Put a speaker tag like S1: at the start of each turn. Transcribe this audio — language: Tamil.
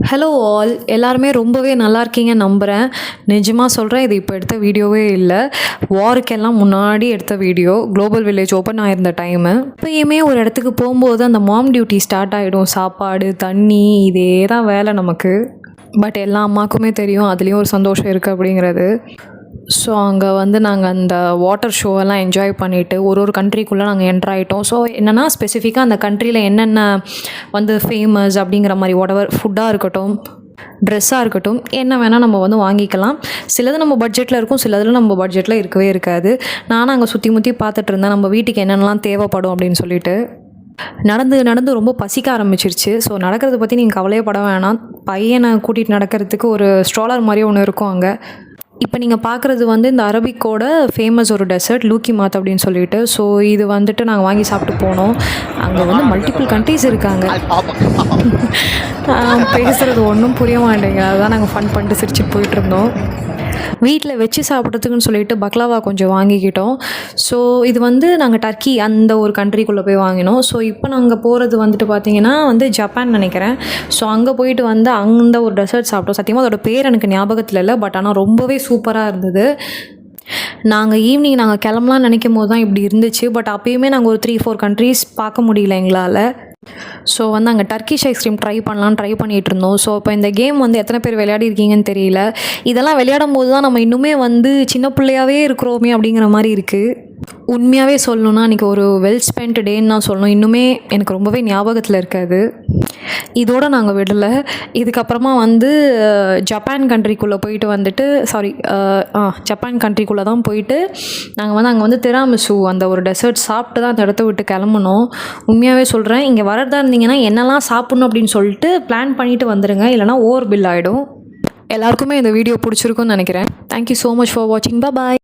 S1: ஹலோ ஆல், எல்லாருமே ரொம்பவே நல்லா இருக்கீங்க நம்புகிறேன். நிஜமாக சொல்கிறேன், இது இப்போ எடுத்த வீடியோவே இல்லை. வாருக்கெல்லாம் முன்னாடி எடுத்த வீடியோ. குளோபல் வில்லேஜ் ஓப்பன் ஆயிருந்த டைமு. இப்போயுமே ஒரு இடத்துக்கு போகும்போது அந்த மாம் டியூட்டி ஸ்டார்ட் ஆகிடும். சாப்பாடு, தண்ணி, இதே தான் வேலை நமக்கு. பட் எல்லா அம்மாக்குமே தெரியும் அதுலேயும் ஒரு சந்தோஷம் இருக்குது அப்படிங்கிறது. ஸோ அங்கே வந்து நாங்கள் அந்த வாட்டர் ஷோவெல்லாம் என்ஜாய் பண்ணிவிட்டு ஒரு கண்ட்ரிக்குள்ளே நாங்கள் என்ட்ரு ஆகிட்டோம். ஸோ என்னென்னா ஸ்பெசிஃபிக்காக அந்த கண்ட்ரியில் என்னென்ன வந்து ஃபேமஸ் அப்படிங்கிற மாதிரி வாட்டவர் ஃபுட்டாக இருக்கட்டும், ட்ரெஸ்ஸாக இருக்கட்டும், என்ன வேணால் நம்ம வந்து வாங்கிக்கலாம். சிலது நம்ம பட்ஜெட்டில் இருக்கும், சிலதில் நம்ம பட்ஜெட்டில் இருக்கவே இருக்காது. நானும் அங்கே சுற்றி முற்றி பார்த்துட்டு இருந்தேன் நம்ம வீட்டுக்கு என்னென்னலாம் தேவைப்படும் அப்படின்னு சொல்லிட்டு. நடந்து ரொம்ப பசிக்க ஆரம்பிச்சிருச்சு. ஸோ நடக்கிறத பற்றி நீங்கள் கவலையே பட வேணாம். பையனை கூட்டிகிட்டு நடக்கிறதுக்கு ஒரு ஸ்ட்ராலர் மாதிரி ஒன்று இருக்கும் அங்கே. இப்போ நீங்கள் பார்க்குறது வந்து இந்த அரபிக்கோட ஃபேமஸ் ஒரு டெசர்ட் லூக்கி மாத் அப்படின்னு சொல்லிட்டு. ஸோ இது வந்துட்டு நாங்கள் வாங்கி சாப்பிட்டு போனோம். அங்கே வந்து மல்டிபிள் கண்ட்ரீஸ் இருக்காங்க. பேசுகிறது ஒன்றும் புரிய மாட்டேங்க. அதுதான் நாங்கள் ஃபன் பண்ணிட்டு சிரிச்சுட்டு போயிட்டுருந்தோம். வீட்டில் வச்சு சாப்பிட்றதுக்குன்னு சொல்லிட்டு பக்லாவா கொஞ்சம் வாங்கிக்கிட்டோம். ஸோ இது வந்து நாங்கள் டர்க்கி அந்த ஒரு கண்ட்ரிக்குள்ளே போய் வாங்கினோம். ஸோ இப்போ நாங்கள் போகிறது வந்துட்டு பார்த்திங்கன்னா வந்து ஜப்பான் நினைக்கிறேன். ஸோ அங்கே போயிட்டு வந்து அந்த ஒரு டெசர்ட் சாப்பிட்டோம். சத்தியமாக அதோட பேர் எனக்கு ஞாபகத்தில் இல்லை, பட் ஆனால் ரொம்பவே சூப்பராக இருந்தது. ஈவினிங் நாங்கள் கிளம்பலான்னு நினைக்கும் போது தான் இப்படி இருந்துச்சு. பட் அப்போயுமே நாங்கள் ஒரு 3-4 கண்ட்ரீஸ் பார்க்க முடியல எங்களால். ஸோ வந்து அங்கே டர்க்கிஷ் ஐஸ்கிரீம் ட்ரை பண்ணிகிட்டு இருந்தோம். ஸோ இப்போ இந்த கேம் வந்து எத்தனை பேர் விளையாடி இருக்கீங்கன்னு தெரியல. இதெல்லாம் விளையாடும் போது தான் நம்ம இன்னுமே வந்து சின்ன பிள்ளையாகவே இருக்கிறோமே அப்படிங்கிற மாதிரி இருக்குது. உண்மையாகவே சொல்லணுன்னா அன்றைக்கி ஒரு வெல் ஸ்பென்ட் டேன்னு தான் சொல்லணும். இன்னுமே எனக்கு ரொம்பவே ஞாபகத்தில் இருக்காது. இதோடு நாங்கள் விடலை. இதுக்கப்புறமா வந்து ஜப்பான் கண்ட்ரிக்குள்ளே போயிட்டு வந்துட்டு ஜப்பான் கண்ட்ரிக்குள்ளே தான் போயிட்டு நாங்கள் வந்து அங்கே வந்து திராமிசு அந்த ஒரு டெசர்ட் சாப்பிட்டு தான் அந்த இடத்த விட்டு கிளம்பணும். உண்மையாகவே சொல்கிறேன், இங்கே வரதா இருந்தீங்கன்னா என்னெல்லாம் சாப்பிட்ணும் அப்படின்னு சொல்லிட்டு பிளான் பண்ணிவிட்டு வந்துடுங்க, இல்லைனா ஓவர் பில் ஆகிடும். எல்லாருக்குமே இந்த வீடியோ பிடிச்சிருக்குன்னு நினைக்கிறேன். தேங்க்யூ ஸோ மச் ஃபார் வாட்சிங். பாய்.